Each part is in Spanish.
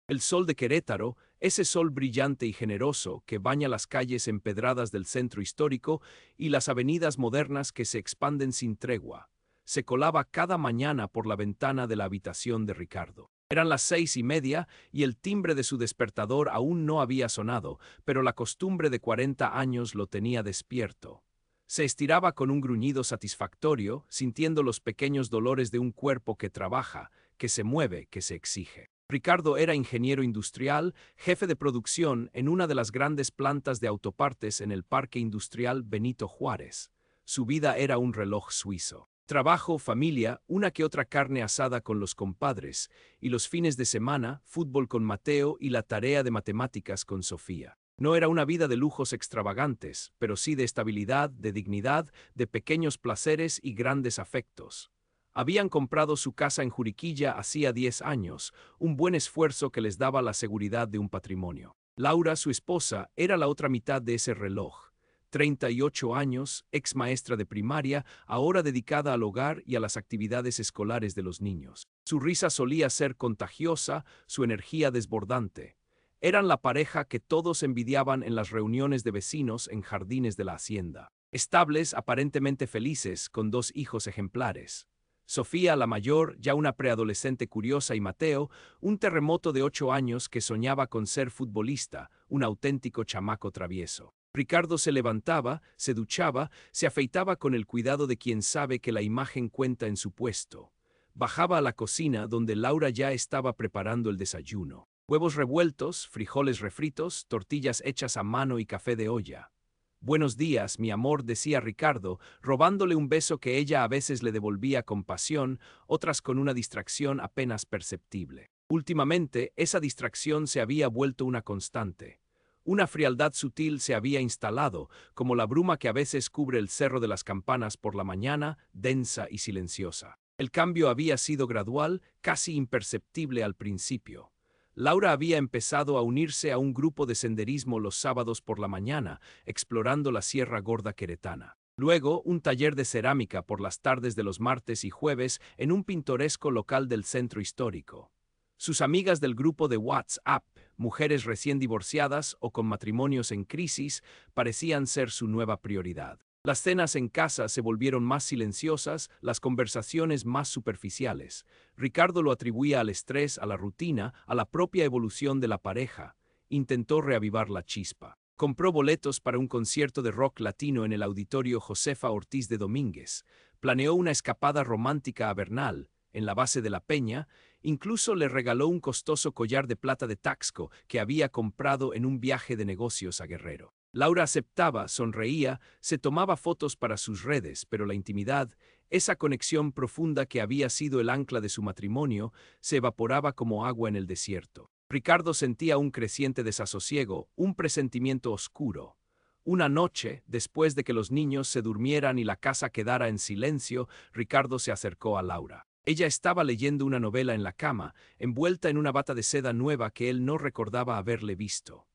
El sol de Querétaro, ese sol brillante y generoso que baña las calles empedradas del centro histórico y las avenidas modernas que se expanden sin tregua, se colaba cada mañana por la ventana de la habitación de Ricardo. Eran las 6:30 y el timbre de su despertador aún no había sonado, pero la costumbre de 40 años lo tenía despierto. Se estiraba con un gruñido satisfactorio, sintiendo los pequeños dolores de un cuerpo que trabaja, que se mueve, que se exige. Ricardo era ingeniero industrial, jefe de producción en una de las grandes plantas de autopartes en el Parque Industrial Benito Juárez. Su vida era un reloj suizo. Trabajo, familia, una que otra carne asada con los compadres, y los fines de semana, fútbol con Mateo y la tarea de matemáticas con Sofía. No era una vida de lujos extravagantes, pero sí de estabilidad, de dignidad, de pequeños placeres y grandes afectos. Habían comprado su casa en Juriquilla hacía 10 años, un buen esfuerzo que les daba la seguridad de un patrimonio. Laura, su esposa, era la otra mitad de ese reloj. 38 años, ex maestra de primaria, ahora dedicada al hogar y a las actividades escolares de los niños. Su risa solía ser contagiosa, su energía desbordante. Eran la pareja que todos envidiaban en las reuniones de vecinos en jardines de la hacienda. Estables, aparentemente felices, con 2 hijos ejemplares. Sofía, la mayor, ya una preadolescente curiosa, y Mateo, un terremoto de 8 años que soñaba con ser futbolista, un auténtico chamaco travieso. Ricardo se levantaba, se duchaba, se afeitaba con el cuidado de quien sabe que la imagen cuenta en su puesto. Bajaba a la cocina donde Laura ya estaba preparando el desayuno. Huevos revueltos, frijoles refritos, tortillas hechas a mano y café de olla. «Buenos días, mi amor», decía Ricardo, robándole un beso que ella a veces le devolvía con pasión, otras con una distracción apenas perceptible. Últimamente, esa distracción se había vuelto una constante. Una frialdad sutil se había instalado, como la bruma que a veces cubre el Cerro de las Campanas por la mañana, densa y silenciosa. El cambio había sido gradual, casi imperceptible al principio. Laura había empezado a unirse a un grupo de senderismo los sábados por la mañana, explorando la Sierra Gorda queretana. Luego, un taller de cerámica por las tardes de los martes y jueves en un pintoresco local del centro histórico. Sus amigas del grupo de WhatsApp, mujeres recién divorciadas o con matrimonios en crisis, parecían ser su nueva prioridad. Las cenas en casa se volvieron más silenciosas, las conversaciones más superficiales. Ricardo lo atribuía al estrés, a la rutina, a la propia evolución de la pareja. Intentó reavivar la chispa. Compró boletos para un concierto de rock latino en el auditorio Josefa Ortiz de Domínguez. Planeó una escapada romántica a Bernal, en la base de la Peña. Incluso le regaló un costoso collar de plata de Taxco que había comprado en un viaje de negocios a Guerrero. Laura aceptaba, sonreía, se tomaba fotos para sus redes, pero la intimidad, esa conexión profunda que había sido el ancla de su matrimonio, se evaporaba como agua en el desierto. Ricardo sentía un creciente desasosiego, un presentimiento oscuro. Una noche, después de que los niños se durmieran y la casa quedara en silencio, Ricardo se acercó a Laura. Ella estaba leyendo una novela en la cama, envuelta en una bata de seda nueva que él no recordaba haberle visto.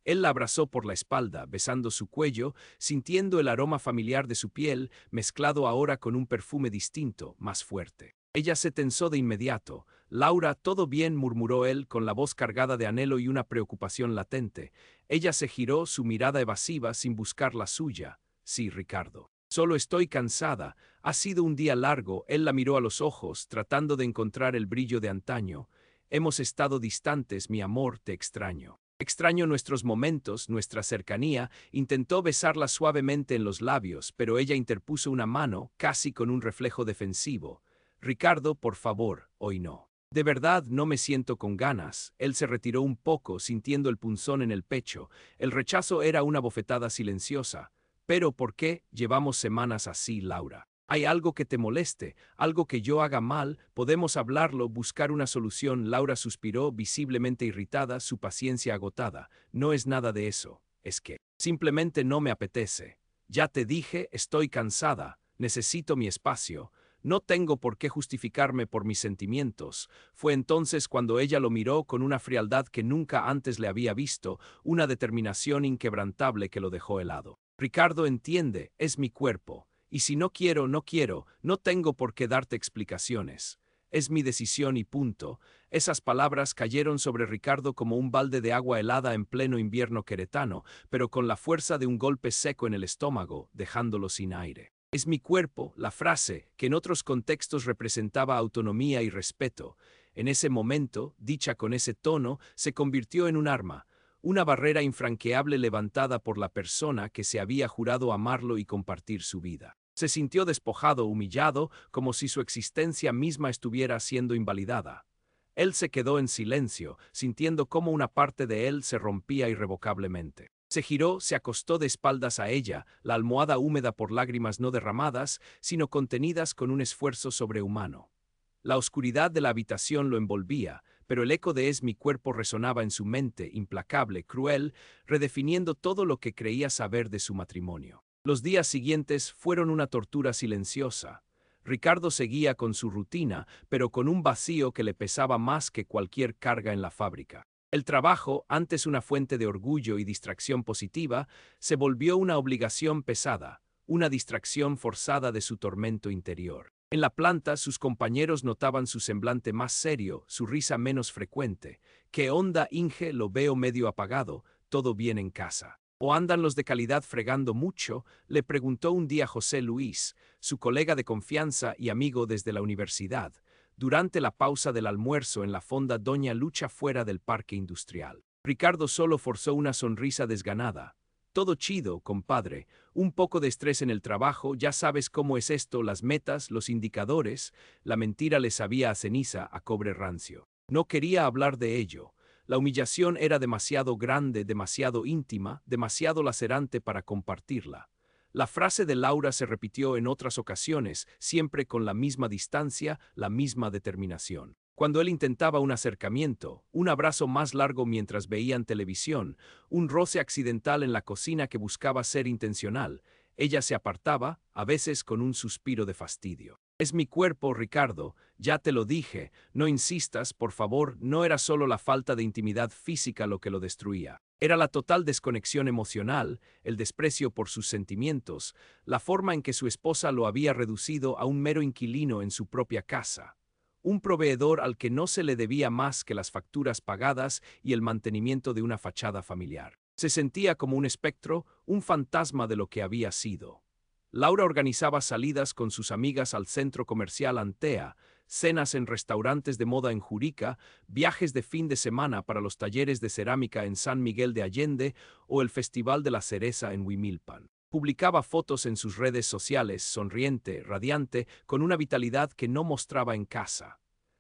Él la abrazó por la espalda, besando su cuello, sintiendo el aroma familiar de su piel, mezclado ahora con un perfume distinto, más fuerte. Ella se tensó de inmediato. «Laura, ¿todo bien?», murmuró él, con la voz cargada de anhelo y una preocupación latente. Ella se giró, su mirada evasiva, sin buscar la suya. «Sí, Ricardo. Solo estoy cansada. Ha sido un día largo». Él la miró a los ojos, tratando de encontrar el brillo de antaño. «Hemos estado distantes, mi amor, te extraño. Extraño nuestros momentos, nuestra cercanía». Intentó besarla suavemente en los labios, pero ella interpuso una mano, casi con un reflejo defensivo. «Ricardo, por favor, hoy no. De verdad no me siento con ganas». Él se retiró un poco, sintiendo el punzón en el pecho. El rechazo era una bofetada silenciosa. «¿Pero por qué? Llevamos semanas así, Laura. ¿Hay algo que te moleste? ¿Algo que yo haga mal? Podemos hablarlo, buscar una solución». Laura suspiró, visiblemente irritada, su paciencia agotada. «No es nada de eso. Es que simplemente no me apetece. Ya te dije, estoy cansada. Necesito mi espacio. No tengo por qué justificarme por mis sentimientos». Fue entonces cuando ella lo miró con una frialdad que nunca antes le había visto, una determinación inquebrantable que lo dejó helado. «Ricardo, entiende, es mi cuerpo. Y si no quiero, no quiero, no tengo por qué darte explicaciones». Es mi decisión y punto. Esas palabras cayeron sobre Ricardo como un balde de agua helada en pleno invierno queretano, pero con la fuerza de un golpe seco en el estómago, dejándolo sin aire. Es mi cuerpo, la frase, que en otros contextos representaba autonomía y respeto. En ese momento, dicha con ese tono, se convirtió en un arma, una barrera infranqueable levantada por la persona que se había jurado amarlo y compartir su vida. Se sintió despojado, humillado, como si su existencia misma estuviera siendo invalidada. Él se quedó en silencio, sintiendo cómo una parte de él se rompía irrevocablemente. Se giró, se acostó de espaldas a ella, la almohada húmeda por lágrimas no derramadas, sino contenidas con un esfuerzo sobrehumano. La oscuridad de la habitación lo envolvía, pero el eco de "es mi cuerpo" resonaba en su mente, implacable, cruel, redefiniendo todo lo que creía saber de su matrimonio. Los días siguientes fueron una tortura silenciosa. Ricardo seguía con su rutina, pero con un vacío que le pesaba más que cualquier carga en la fábrica. El trabajo, antes una fuente de orgullo y distracción positiva, se volvió una obligación pesada, una distracción forzada de su tormento interior. En la planta, sus compañeros notaban su semblante más serio, su risa menos frecuente. ¿Qué onda, Inge? Lo veo medio apagado. ¿Todo bien en casa? ¿O andan los de calidad fregando mucho? Le preguntó un día José Luis, su colega de confianza y amigo desde la universidad, durante la pausa del almuerzo en la fonda Doña Lucha fuera del parque industrial. Ricardo solo forzó una sonrisa desganada. Todo chido, compadre. Un poco de estrés en el trabajo, ya sabes cómo es esto, las metas, los indicadores. La mentira le sabía a ceniza, a cobre rancio. No quería hablar de ello. La humillación era demasiado grande, demasiado íntima, demasiado lacerante para compartirla. La frase de Laura se repitió en otras ocasiones, siempre con la misma distancia, la misma determinación. Cuando él intentaba un acercamiento, un abrazo más largo mientras veían televisión, un roce accidental en la cocina que buscaba ser intencional, ella se apartaba, a veces con un suspiro de fastidio. Es mi cuerpo, Ricardo, ya te lo dije, no insistas, por favor. No era solo la falta de intimidad física lo que lo destruía. Era la total desconexión emocional, el desprecio por sus sentimientos, la forma en que su esposa lo había reducido a un mero inquilino en su propia casa. Un proveedor al que no se le debía más que las facturas pagadas y el mantenimiento de una fachada familiar. Se sentía como un espectro, un fantasma de lo que había sido. Laura organizaba salidas con sus amigas al centro comercial Antea, cenas en restaurantes de moda en Jurica, viajes de fin de semana para los talleres de cerámica en San Miguel de Allende o el Festival de la Cereza en Huimilpan. Publicaba fotos en sus redes sociales, sonriente, radiante, con una vitalidad que no mostraba en casa.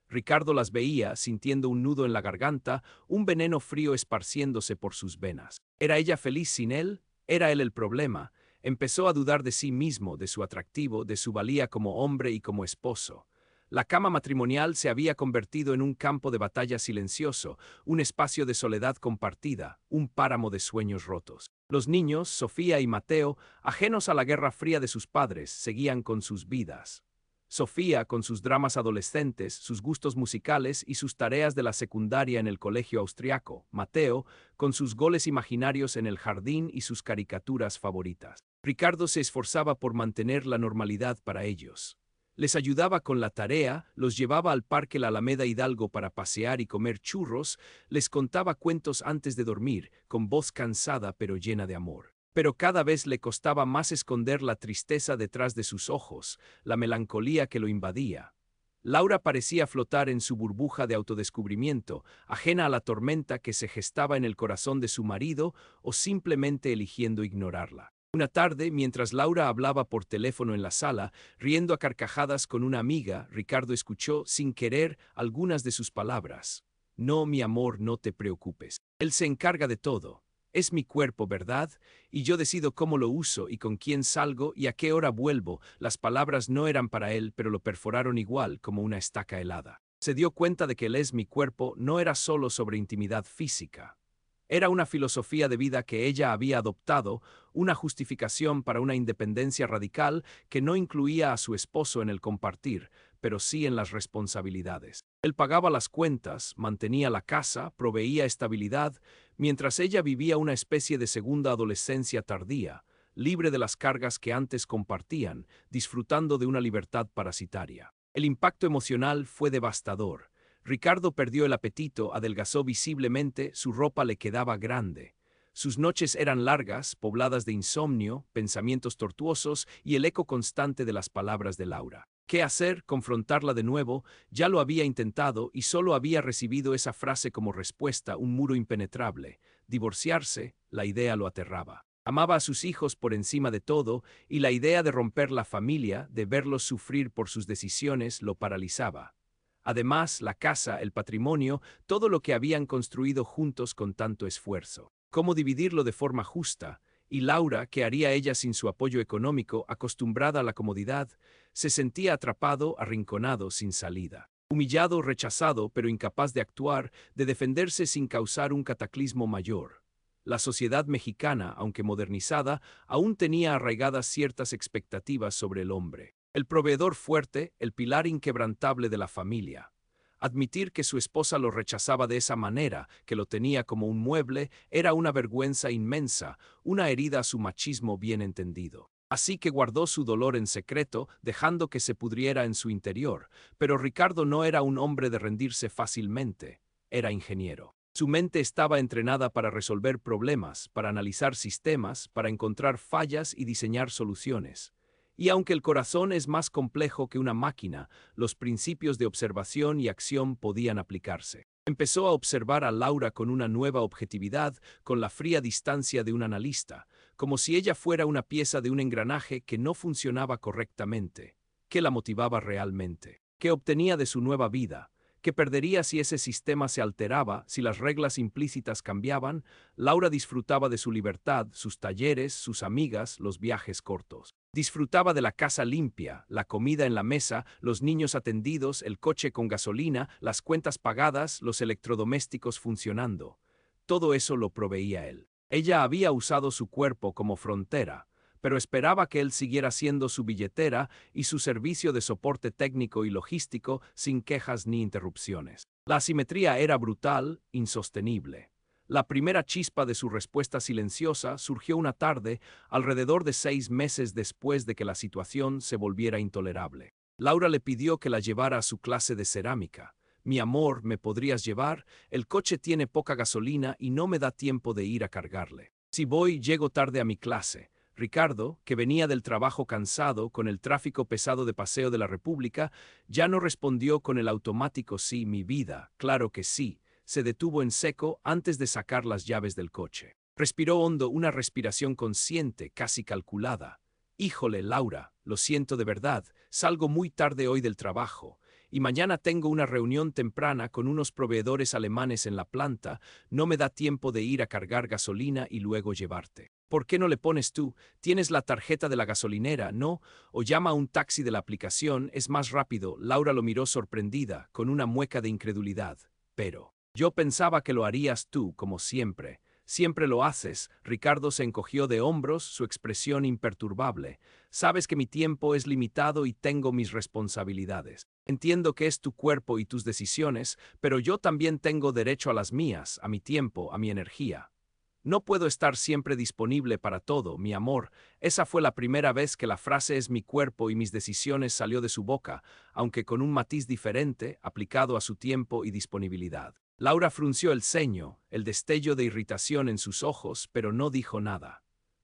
Ricardo las veía, sintiendo un nudo en la garganta, un veneno frío esparciéndose por sus venas. ¿Era ella feliz sin él? ¿Era él el problema? Empezó a dudar de sí mismo, de su atractivo, de su valía como hombre y como esposo. La cama matrimonial se había convertido en un campo de batalla silencioso, un espacio de soledad compartida, un páramo de sueños rotos. Los niños, Sofía y Mateo, ajenos a la guerra fría de sus padres, seguían con sus vidas. Sofía, con sus dramas adolescentes, sus gustos musicales y sus tareas de la secundaria en el colegio austriaco. Mateo, con sus goles imaginarios en el jardín y sus caricaturas favoritas. Ricardo se esforzaba por mantener la normalidad para ellos. Les ayudaba con la tarea, los llevaba al parque La Alameda Hidalgo para pasear y comer churros, les contaba cuentos antes de dormir, con voz cansada pero llena de amor. Pero cada vez le costaba más esconder la tristeza detrás de sus ojos, la melancolía que lo invadía. Laura parecía flotar en su burbuja de autodescubrimiento, ajena a la tormenta que se gestaba en el corazón de su marido o simplemente eligiendo ignorarla. Una tarde, mientras Laura hablaba por teléfono en la sala, riendo a carcajadas con una amiga, Ricardo escuchó, sin querer, algunas de sus palabras. No, mi amor, no te preocupes. Él se encarga de todo. Es mi cuerpo, ¿verdad? Y yo decido cómo lo uso y con quién salgo y a qué hora vuelvo. Las palabras no eran para él, pero lo perforaron igual, como una estaca helada. Se dio cuenta de que el "es mi cuerpo" no era solo sobre intimidad física. Era una filosofía de vida que ella había adoptado, una justificación para una independencia radical que no incluía a su esposo en el compartir, pero sí en las responsabilidades. Él pagaba las cuentas, mantenía la casa, proveía estabilidad, mientras ella vivía una especie de segunda adolescencia tardía, libre de las cargas que antes compartían, disfrutando de una libertad parasitaria. El impacto emocional fue devastador. Ricardo perdió el apetito, adelgazó visiblemente, su ropa le quedaba grande. Sus noches eran largas, pobladas de insomnio, pensamientos tortuosos y el eco constante de las palabras de Laura. ¿Qué hacer? Confrontarla de nuevo. Ya lo había intentado y solo había recibido esa frase como respuesta, un muro impenetrable. Divorciarse, la idea lo aterraba. Amaba a sus hijos por encima de todo y la idea de romper la familia, de verlos sufrir por sus decisiones, lo paralizaba. Además, la casa, el patrimonio, todo lo que habían construido juntos con tanto esfuerzo. ¿Cómo dividirlo de forma justa? Y Laura, ¿qué haría ella sin su apoyo económico, acostumbrada a la comodidad? Se sentía atrapado, arrinconado, sin salida. Humillado, rechazado, pero incapaz de actuar, de defenderse sin causar un cataclismo mayor. La sociedad mexicana, aunque modernizada, aún tenía arraigadas ciertas expectativas sobre el hombre. El proveedor fuerte, el pilar inquebrantable de la familia. Admitir que su esposa lo rechazaba de esa manera, que lo tenía como un mueble, era una vergüenza inmensa, una herida a su machismo bien entendido. Así que guardó su dolor en secreto, dejando que se pudriera en su interior. Pero Ricardo no era un hombre de rendirse fácilmente, era ingeniero. Su mente estaba entrenada para resolver problemas, para analizar sistemas, para encontrar fallas y diseñar soluciones. Y aunque el corazón es más complejo que una máquina, los principios de observación y acción podían aplicarse. Empezó a observar a Laura con una nueva objetividad, con la fría distancia de un analista, como si ella fuera una pieza de un engranaje que no funcionaba correctamente. ¿Qué la motivaba realmente? ¿Qué obtenía de su nueva vida? ¿Qué perdería si ese sistema se alteraba, si las reglas implícitas cambiaban? Laura disfrutaba de su libertad, sus talleres, sus amigas, los viajes cortos. Disfrutaba de la casa limpia, la comida en la mesa, los niños atendidos, el coche con gasolina, las cuentas pagadas, los electrodomésticos funcionando. Todo eso lo proveía él. Ella había usado su cuerpo como frontera, pero esperaba que él siguiera siendo su billetera y su servicio de soporte técnico y logístico sin quejas ni interrupciones. La asimetría era brutal, insostenible. La primera chispa de su respuesta silenciosa surgió una tarde, alrededor de 6 meses después de que la situación se volviera intolerable. Laura le pidió que la llevara a su clase de cerámica. Mi amor, ¿me podrías llevar? El coche tiene poca gasolina y no me da tiempo de ir a cargarle. Si voy, llego tarde a mi clase. Ricardo, que venía del trabajo cansado con el tráfico pesado de Paseo de la República, ya no respondió con el automático sí, mi vida, claro que sí. Se detuvo en seco antes de sacar las llaves del coche. Respiró hondo, una respiración consciente, casi calculada. Híjole, Laura, lo siento de verdad, salgo muy tarde hoy del trabajo, y mañana tengo una reunión temprana con unos proveedores alemanes en la planta, no me da tiempo de ir a cargar gasolina y luego llevarte. ¿Por qué no le pones tú? Tienes la tarjeta de la gasolinera, ¿no? O llama a un taxi de la aplicación, es más rápido. Laura lo miró sorprendida, con una mueca de incredulidad. Pero yo pensaba que lo harías tú, como siempre. Siempre lo haces. Ricardo se encogió de hombros, su expresión imperturbable. Sabes que mi tiempo es limitado y tengo mis responsabilidades. Entiendo que es tu cuerpo y tus decisiones, pero yo también tengo derecho a las mías, a mi tiempo, a mi energía. No puedo estar siempre disponible para todo, mi amor. Esa fue la primera vez que la frase es mi cuerpo y mis decisiones salió de su boca, aunque con un matiz diferente, aplicado a su tiempo y disponibilidad. Laura frunció el ceño, el destello de irritación en sus ojos, pero no dijo nada.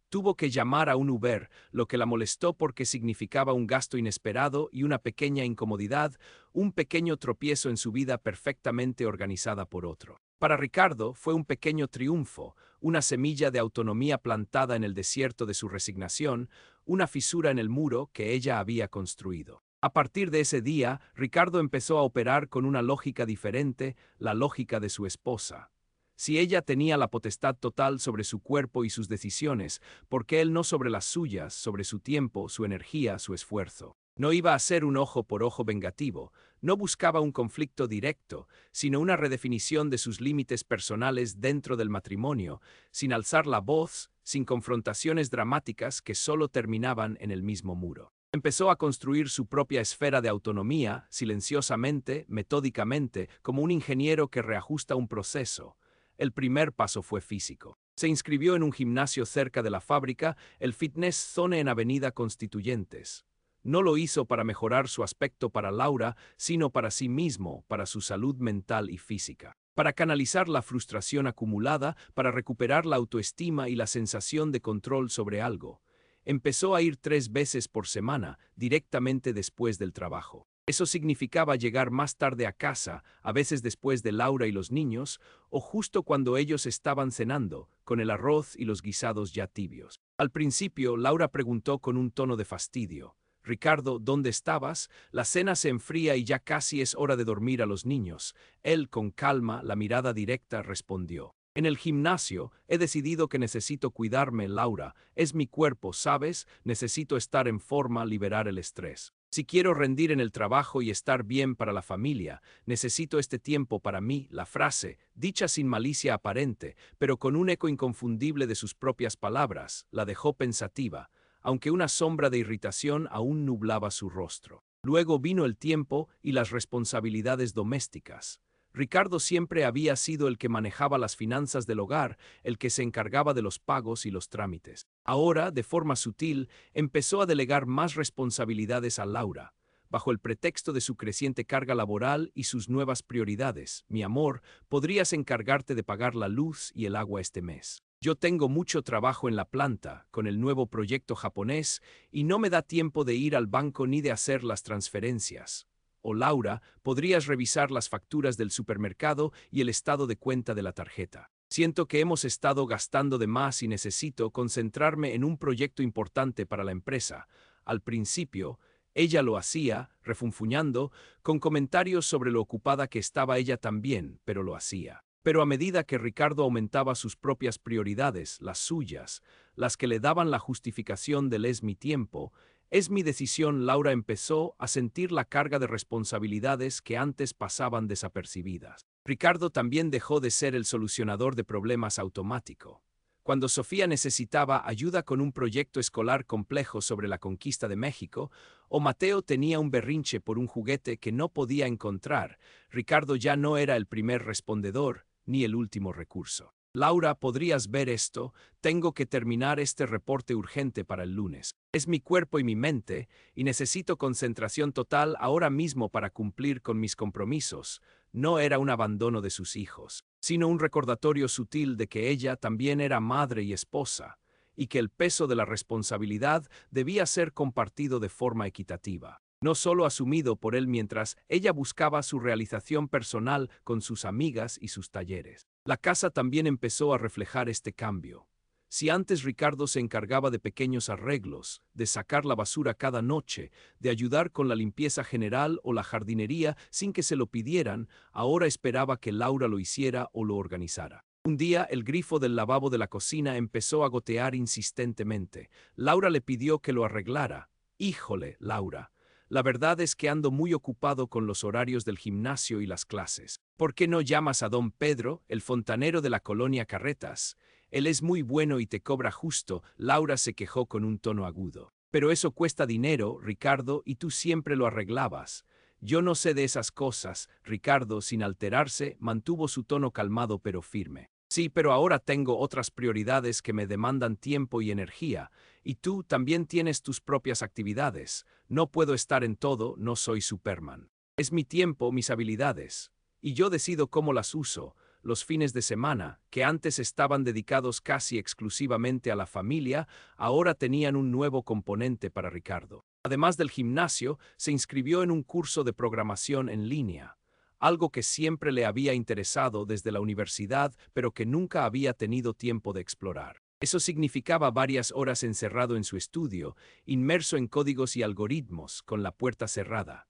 Tuvo que llamar a un Uber, lo que la molestó porque significaba un gasto inesperado y una pequeña incomodidad, un pequeño tropiezo en su vida perfectamente organizada por otro. Para Ricardo fue un pequeño triunfo, una semilla de autonomía plantada en el desierto de su resignación, una fisura en el muro que ella había construido. A partir de ese día, Ricardo empezó a operar con una lógica diferente, la lógica de su esposa. Si ella tenía la potestad total sobre su cuerpo y sus decisiones, ¿por qué él no sobre las suyas, sobre su tiempo, su energía, su esfuerzo? No iba a ser un ojo por ojo vengativo, no buscaba un conflicto directo, sino una redefinición de sus límites personales dentro del matrimonio, sin alzar la voz, sin confrontaciones dramáticas que solo terminaban en el mismo muro. Empezó a construir su propia esfera de autonomía, silenciosamente, metódicamente, como un ingeniero que reajusta un proceso. El primer paso fue físico. Se inscribió en un gimnasio cerca de la fábrica, el Fitness Zone en Avenida Constituyentes. No lo hizo para mejorar su aspecto para Laura, sino para sí mismo, para su salud mental y física. Para canalizar la frustración acumulada, para recuperar la autoestima y la sensación de control sobre algo. Empezó a ir 3 veces por semana, directamente después del trabajo. Eso significaba llegar más tarde a casa, a veces después de Laura y los niños, o justo cuando ellos estaban cenando, con el arroz y los guisados ya tibios. Al principio, Laura preguntó con un tono de fastidio: «Ricardo, ¿dónde estabas? La cena se enfría y ya casi es hora de dormir a los niños». Él, con calma, la mirada directa, respondió: «En el gimnasio, he decidido que necesito cuidarme, Laura. Es mi cuerpo, ¿sabes? Necesito estar en forma, liberar el estrés. Si quiero rendir en el trabajo y estar bien para la familia, necesito este tiempo para mí». La frase, dicha sin malicia aparente, pero con un eco inconfundible de sus propias palabras, la dejó pensativa, aunque una sombra de irritación aún nublaba su rostro. Luego vino el tiempo y las responsabilidades domésticas. Ricardo siempre había sido el que manejaba las finanzas del hogar, el que se encargaba de los pagos y los trámites. Ahora, de forma sutil, empezó a delegar más responsabilidades a Laura, bajo el pretexto de su creciente carga laboral y sus nuevas prioridades. «Mi amor, podrías encargarte de pagar la luz y el agua este mes. Yo tengo mucho trabajo en la planta, con el nuevo proyecto japonés, y no me da tiempo de ir al banco ni de hacer las transferencias». O «Laura, podrías revisar las facturas del supermercado y el estado de cuenta de la tarjeta. Siento que hemos estado gastando de más y necesito concentrarme en un proyecto importante para la empresa». Al principio, ella lo hacía, refunfuñando, con comentarios sobre lo ocupada que estaba ella también, pero lo hacía. Pero a medida que Ricardo aumentaba sus propias prioridades, las suyas, las que le daban la justificación del «es mi tiempo», «es mi decisión», Laura empezó a sentir la carga de responsabilidades que antes pasaban desapercibidas. Ricardo también dejó de ser el solucionador de problemas automático. Cuando Sofía necesitaba ayuda con un proyecto escolar complejo sobre la conquista de México, o Mateo tenía un berrinche por un juguete que no podía encontrar, Ricardo ya no era el primer respondedor ni el último recurso. «Laura, ¿podrías ver esto? Tengo que terminar este reporte urgente para el lunes. Es mi cuerpo y mi mente, y necesito concentración total ahora mismo para cumplir con mis compromisos». No era un abandono de sus hijos, sino un recordatorio sutil de que ella también era madre y esposa, y que el peso de la responsabilidad debía ser compartido de forma equitativa, no solo asumido por él mientras ella buscaba su realización personal con sus amigas y sus talleres. La casa también empezó a reflejar este cambio. Si antes Ricardo se encargaba de pequeños arreglos, de sacar la basura cada noche, de ayudar con la limpieza general o la jardinería sin que se lo pidieran, ahora esperaba que Laura lo hiciera o lo organizara. Un día, el grifo del lavabo de la cocina empezó a gotear insistentemente. Laura le pidió que lo arreglara. «Híjole, Laura, la verdad es que ando muy ocupado con los horarios del gimnasio y las clases. ¿Por qué no llamas a don Pedro, el fontanero de la colonia Carretas? Él es muy bueno y te cobra justo». Laura se quejó con un tono agudo. «Pero eso cuesta dinero, Ricardo, y tú siempre lo arreglabas». «Yo no sé de esas cosas». Ricardo, sin alterarse, mantuvo su tono calmado pero firme. «Sí, pero ahora tengo otras prioridades que me demandan tiempo y energía, y tú también tienes tus propias actividades. No puedo estar en todo, no soy Superman. Es mi tiempo, mis habilidades, y yo decido cómo las uso». Los fines de semana, que antes estaban dedicados casi exclusivamente a la familia, ahora tenían un nuevo componente para Ricardo. Además del gimnasio, se inscribió en un curso de programación en línea, algo que siempre le había interesado desde la universidad, pero que nunca había tenido tiempo de explorar. Eso significaba varias horas encerrado en su estudio, inmerso en códigos y algoritmos, con la puerta cerrada.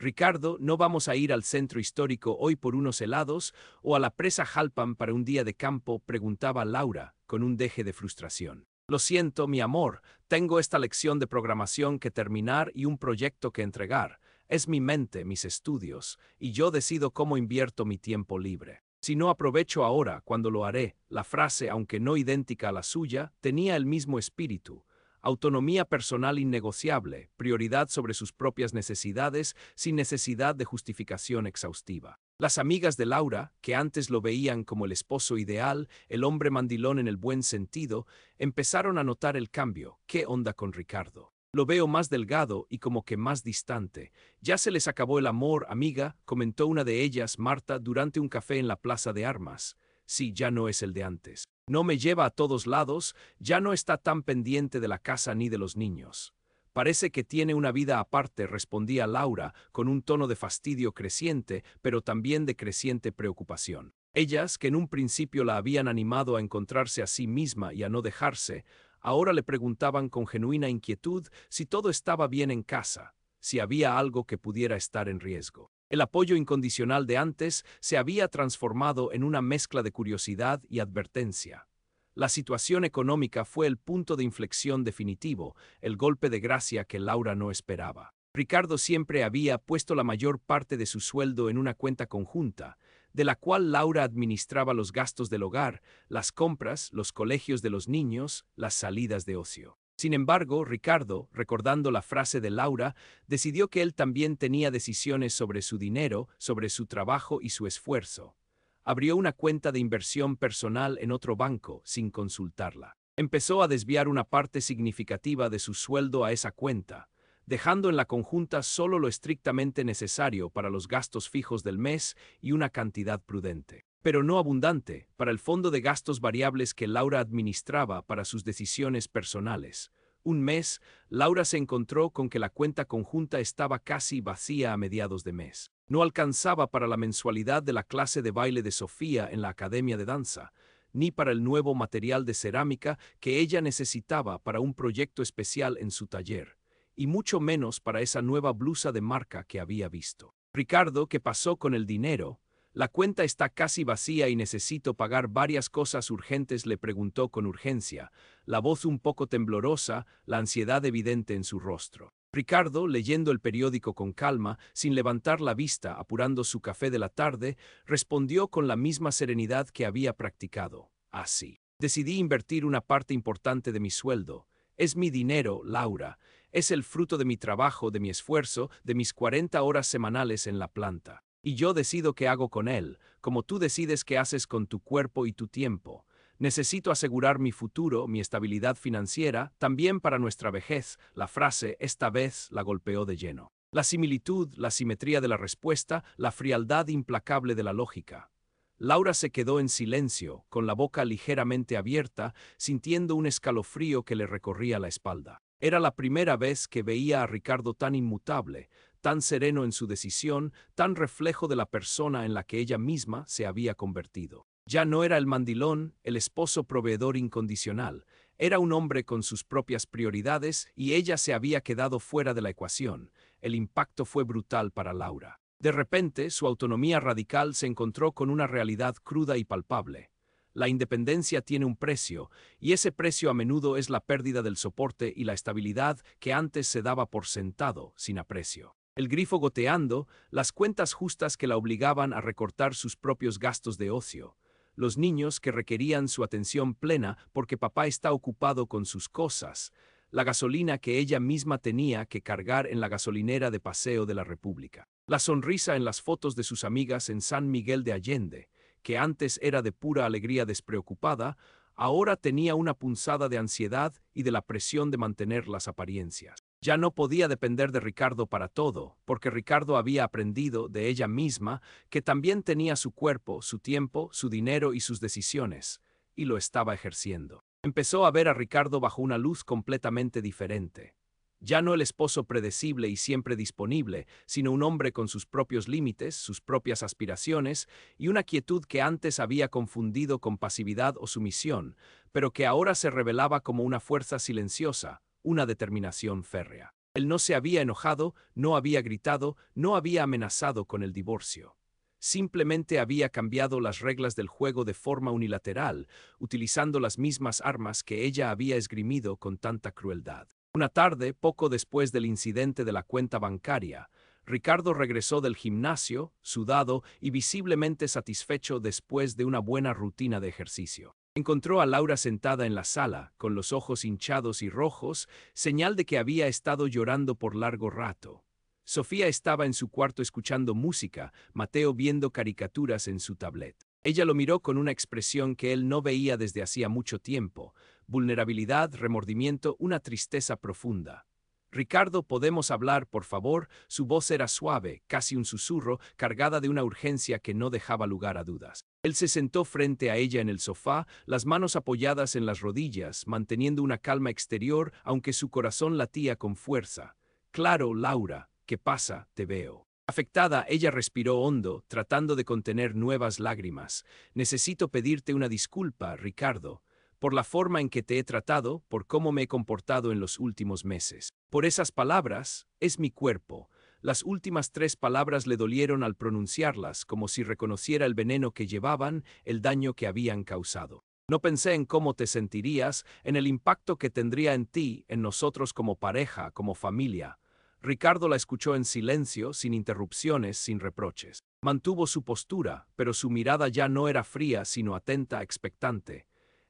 «Ricardo, ¿no vamos a ir al centro histórico hoy por unos helados o a la presa Jalpan para un día de campo?», preguntaba Laura, con un deje de frustración. «Lo siento, mi amor, tengo esta lección de programación que terminar y un proyecto que entregar. Es mi mente, mis estudios, y yo decido cómo invierto mi tiempo libre. Si no aprovecho ahora, ¿cuándo lo haré?». La frase, aunque no idéntica a la suya, tenía el mismo espíritu. Autonomía personal innegociable, prioridad sobre sus propias necesidades, sin necesidad de justificación exhaustiva. Las amigas de Laura, que antes lo veían como el esposo ideal, el hombre mandilón en el buen sentido, empezaron a notar el cambio. «¿Qué onda con Ricardo? Lo veo más delgado y como que más distante. Ya se les acabó el amor, amiga, comentó una de ellas, Marta, durante un café en la Plaza de Armas. Sí, ya no es el de antes. No me lleva a todos lados, ya no está tan pendiente de la casa ni de los niños. Parece que tiene una vida aparte, respondía Laura, con un tono de fastidio creciente, pero también de creciente preocupación. Ellas, que en un principio la habían animado a encontrarse a sí misma y a no dejarse, ahora le preguntaban con genuina inquietud si todo estaba bien en casa, si había algo que pudiera estar en riesgo. El apoyo incondicional de antes se había transformado en una mezcla de curiosidad y advertencia. La situación económica fue el punto de inflexión definitivo, el golpe de gracia que Laura no esperaba. Ricardo siempre había puesto la mayor parte de su sueldo en una cuenta conjunta, de la cual Laura administraba los gastos del hogar, las compras, los colegios de los niños, las salidas de ocio. Sin embargo, Ricardo, recordando la frase de Laura, decidió que él también tenía decisiones sobre su dinero, sobre su trabajo y su esfuerzo. Abrió una cuenta de inversión personal en otro banco, sin consultarla. Empezó a desviar una parte significativa de su sueldo a esa cuenta, dejando en la conjunta solo lo estrictamente necesario para los gastos fijos del mes y una cantidad prudente, pero no abundante, para el fondo de gastos variables que Laura administraba para sus decisiones personales. Un mes, Laura se encontró con que la cuenta conjunta estaba casi vacía a mediados de mes. No alcanzaba para la mensualidad de la clase de baile de Sofía en la academia de danza, ni para el nuevo material de cerámica que ella necesitaba para un proyecto especial en su taller, y mucho menos para esa nueva blusa de marca que había visto. Ricardo, ¿qué pasó con el dinero? La cuenta está casi vacía y necesito pagar varias cosas urgentes, le preguntó con urgencia, la voz un poco temblorosa, la ansiedad evidente en su rostro. Ricardo, leyendo el periódico con calma, sin levantar la vista, apurando su café de la tarde, respondió con la misma serenidad que había practicado. Así. Decidí invertir una parte importante de mi sueldo. Es mi dinero, Laura. Es el fruto de mi trabajo, de mi esfuerzo, de mis 40 horas semanales en la planta. Y yo decido qué hago con él, como tú decides qué haces con tu cuerpo y tu tiempo. Necesito asegurar mi futuro, mi estabilidad financiera, también para nuestra vejez. La frase, esta vez, la golpeó de lleno. La similitud, la simetría de la respuesta, la frialdad implacable de la lógica. Laura se quedó en silencio, con la boca ligeramente abierta, sintiendo un escalofrío que le recorría la espalda. Era la primera vez que veía a Ricardo tan inmutable, tan sereno en su decisión, tan reflejo de la persona en la que ella misma se había convertido. Ya no era el mandilón, el esposo proveedor incondicional, era un hombre con sus propias prioridades y ella se había quedado fuera de la ecuación. El impacto fue brutal para Laura. De repente, su autonomía radical se encontró con una realidad cruda y palpable. La independencia tiene un precio, y ese precio a menudo es la pérdida del soporte y la estabilidad que antes se daba por sentado, sin aprecio. El grifo goteando, las cuentas justas que la obligaban a recortar sus propios gastos de ocio, los niños que requerían su atención plena porque papá está ocupado con sus cosas, la gasolina que ella misma tenía que cargar en la gasolinera de Paseo de la República, la sonrisa en las fotos de sus amigas en San Miguel de Allende, que antes era de pura alegría despreocupada, ahora tenía una punzada de ansiedad y de la presión de mantener las apariencias. Ya no podía depender de Ricardo para todo, porque Ricardo había aprendido de ella misma que también tenía su cuerpo, su tiempo, su dinero y sus decisiones, y lo estaba ejerciendo. Empezó a ver a Ricardo bajo una luz completamente diferente. Ya no el esposo predecible y siempre disponible, sino un hombre con sus propios límites, sus propias aspiraciones y una quietud que antes había confundido con pasividad o sumisión, pero que ahora se revelaba como una fuerza silenciosa, una determinación férrea. Él no se había enojado, no había gritado, no había amenazado con el divorcio. Simplemente había cambiado las reglas del juego de forma unilateral, utilizando las mismas armas que ella había esgrimido con tanta crueldad. Una tarde, poco después del incidente de la cuenta bancaria, Ricardo regresó del gimnasio, sudado y visiblemente satisfecho después de una buena rutina de ejercicio. Encontró a Laura sentada en la sala, con los ojos hinchados y rojos, señal de que había estado llorando por largo rato. Sofía estaba en su cuarto escuchando música, Mateo viendo caricaturas en su tablet. Ella lo miró con una expresión que él no veía desde hacía mucho tiempo, vulnerabilidad, remordimiento, una tristeza profunda. Ricardo, ¿podemos hablar, por favor? Su voz era suave, casi un susurro, cargada de una urgencia que no dejaba lugar a dudas. Él se sentó frente a ella en el sofá, las manos apoyadas en las rodillas, manteniendo una calma exterior, aunque su corazón latía con fuerza. Claro, Laura, ¿qué pasa? Te veo. Afectada, ella respiró hondo, tratando de contener nuevas lágrimas. Necesito pedirte una disculpa, Ricardo, por la forma en que te he tratado, por cómo me he comportado en los últimos meses. Por esas palabras, es mi cuerpo. Las últimas 3 palabras le dolieron al pronunciarlas, como si reconociera el veneno que llevaban, el daño que habían causado. No pensé en cómo te sentirías, en el impacto que tendría en ti, en nosotros como pareja, como familia. Ricardo la escuchó en silencio, sin interrupciones, sin reproches. Mantuvo su postura, pero su mirada ya no era fría, sino atenta, expectante.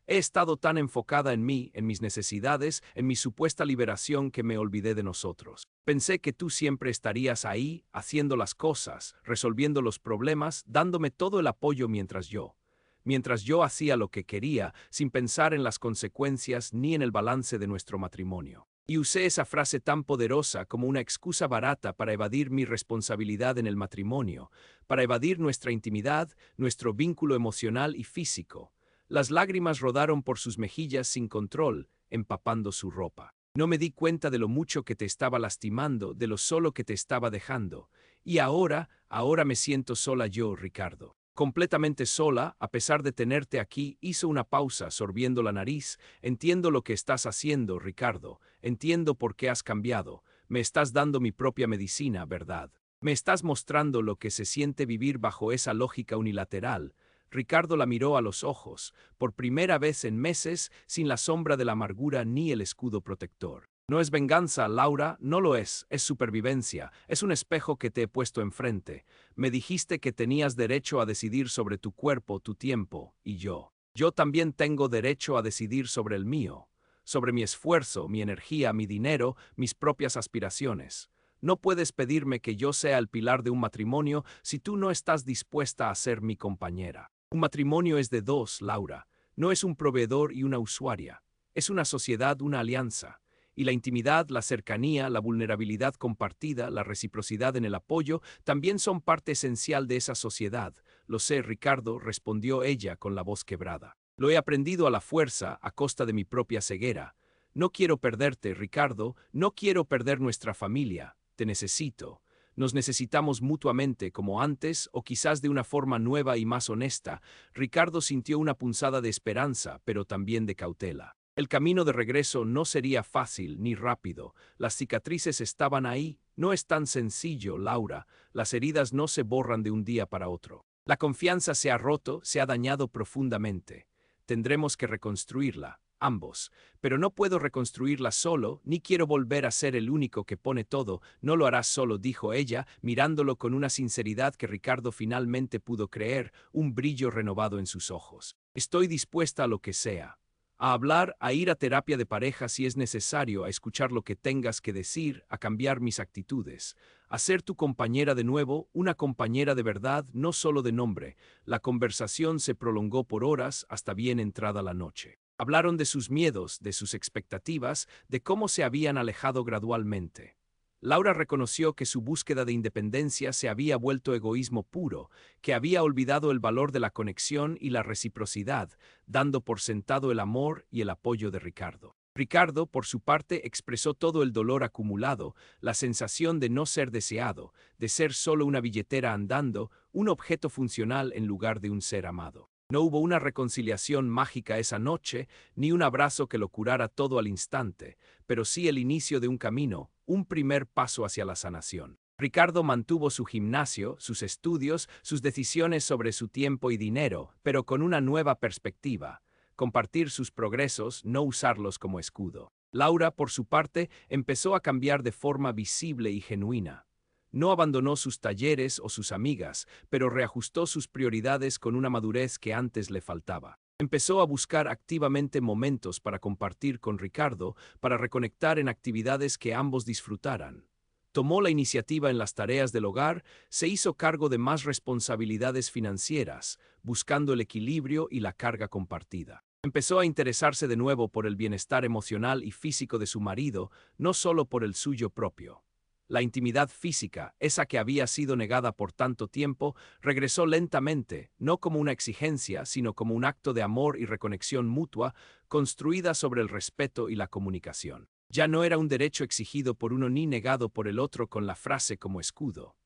He estado tan enfocada en mí, en mis necesidades, en mi supuesta liberación que me olvidé de nosotros. Pensé que tú siempre estarías ahí, haciendo las cosas, resolviendo los problemas, dándome todo el apoyo mientras yo hacía lo que quería, sin pensar en las consecuencias ni en el balance de nuestro matrimonio. Y usé esa frase tan poderosa como una excusa barata para evadir mi responsabilidad en el matrimonio, para evadir nuestra intimidad, nuestro vínculo emocional y físico. Las lágrimas rodaron por sus mejillas sin control, empapando su ropa. No me di cuenta de lo mucho que te estaba lastimando, de lo solo que te estaba dejando. Y ahora me siento sola yo, Ricardo. Completamente sola, a pesar de tenerte aquí. Hizo una pausa, sorbiendo la nariz. Entiendo lo que estás haciendo, Ricardo. Entiendo por qué has cambiado. Me estás dando mi propia medicina, ¿verdad? Me estás mostrando lo que se siente vivir bajo esa lógica unilateral. Ricardo la miró a los ojos, por primera vez en meses, sin la sombra de la amargura ni el escudo protector. No es venganza, Laura, no lo es supervivencia, es un espejo que te he puesto enfrente. Me dijiste que tenías derecho a decidir sobre tu cuerpo, tu tiempo, y yo también tengo derecho a decidir sobre el mío, sobre mi esfuerzo, mi energía, mi dinero, mis propias aspiraciones. No puedes pedirme que yo sea el pilar de un matrimonio si tú no estás dispuesta a ser mi compañera. Un matrimonio es de dos, Laura. No es un proveedor y una usuaria. Es una sociedad, una alianza. Y la intimidad, la cercanía, la vulnerabilidad compartida, la reciprocidad en el apoyo, también son parte esencial de esa sociedad. Lo sé, Ricardo, respondió ella con la voz quebrada. Lo he aprendido a la fuerza, a costa de mi propia ceguera. No quiero perderte, Ricardo, no quiero perder nuestra familia. Te necesito. Nos necesitamos mutuamente, como antes, o quizás de una forma nueva y más honesta. Ricardo sintió una punzada de esperanza, pero también de cautela. El camino de regreso no sería fácil ni rápido. Las cicatrices estaban ahí. No es tan sencillo, Laura. Las heridas no se borran de un día para otro. La confianza se ha roto, se ha dañado profundamente. Tendremos que reconstruirla, ambos. Pero no puedo reconstruirla solo, ni quiero volver a ser el único que pone todo. No lo harás solo, dijo ella, mirándolo con una sinceridad que Ricardo finalmente pudo creer, un brillo renovado en sus ojos. Estoy dispuesta a lo que sea. A hablar, a ir a terapia de pareja si es necesario, a escuchar lo que tengas que decir, a cambiar mis actitudes. A ser tu compañera de nuevo, una compañera de verdad, no solo de nombre. La conversación se prolongó por horas hasta bien entrada la noche. Hablaron de sus miedos, de sus expectativas, de cómo se habían alejado gradualmente. Laura reconoció que su búsqueda de independencia se había vuelto egoísmo puro, que había olvidado el valor de la conexión y la reciprocidad, dando por sentado el amor y el apoyo de Ricardo. Ricardo, por su parte, expresó todo el dolor acumulado, la sensación de no ser deseado, de ser solo una billetera andando, un objeto funcional en lugar de un ser amado. No hubo una reconciliación mágica esa noche, ni un abrazo que lo curara todo al instante, pero sí el inicio de un camino, un primer paso hacia la sanación. Ricardo mantuvo su gimnasio, sus estudios, sus decisiones sobre su tiempo y dinero, pero con una nueva perspectiva: compartir sus progresos, no usarlos como escudo. Laura, por su parte, empezó a cambiar de forma visible y genuina. No abandonó sus talleres o sus amigas, pero reajustó sus prioridades con una madurez que antes le faltaba. Empezó a buscar activamente momentos para compartir con Ricardo, para reconectar en actividades que ambos disfrutaran. Tomó la iniciativa en las tareas del hogar, se hizo cargo de más responsabilidades financieras, buscando el equilibrio y la carga compartida. Empezó a interesarse de nuevo por el bienestar emocional y físico de su marido, no solo por el suyo propio. La intimidad física, esa que había sido negada por tanto tiempo, regresó lentamente, no como una exigencia, sino como un acto de amor y reconexión mutua, construida sobre el respeto y la comunicación. Ya no era un derecho exigido por uno ni negado por el otro con la frase como escudo.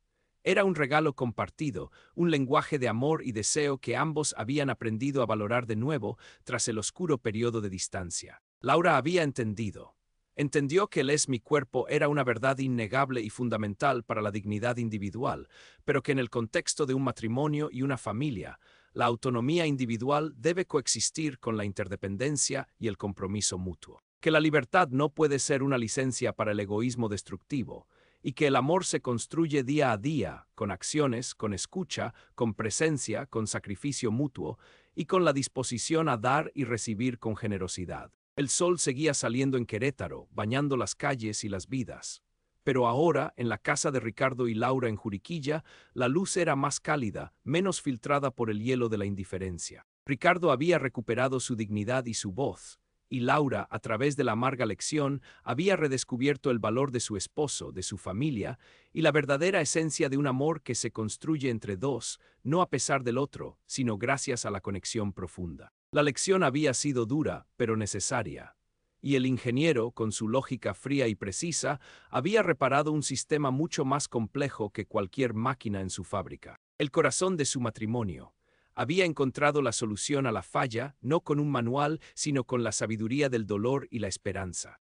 Era un regalo compartido, un lenguaje de amor y deseo que ambos habían aprendido a valorar de nuevo tras el oscuro periodo de distancia. Laura había entendido. Entendió que el es mi cuerpo era una verdad innegable y fundamental para la dignidad individual, pero que en el contexto de un matrimonio y una familia, la autonomía individual debe coexistir con la interdependencia y el compromiso mutuo. Que la libertad no puede ser una licencia para el egoísmo destructivo, y que el amor se construye día a día, con acciones, con escucha, con presencia, con sacrificio mutuo y con la disposición a dar y recibir con generosidad. El sol seguía saliendo en Querétaro, bañando las calles y las vidas. Pero ahora, en la casa de Ricardo y Laura en Juriquilla, la luz era más cálida, menos filtrada por el hielo de la indiferencia. Ricardo había recuperado su dignidad y su voz, y Laura, a través de la amarga lección, había redescubierto el valor de su esposo, de su familia, y la verdadera esencia de un amor que se construye entre dos, no a pesar del otro, sino gracias a la conexión profunda. La lección había sido dura, pero necesaria. Y el ingeniero, con su lógica fría y precisa, había reparado un sistema mucho más complejo que cualquier máquina en su fábrica. El corazón de su matrimonio. Había encontrado la solución a la falla, no con un manual, sino con la sabiduría del dolor y la esperanza.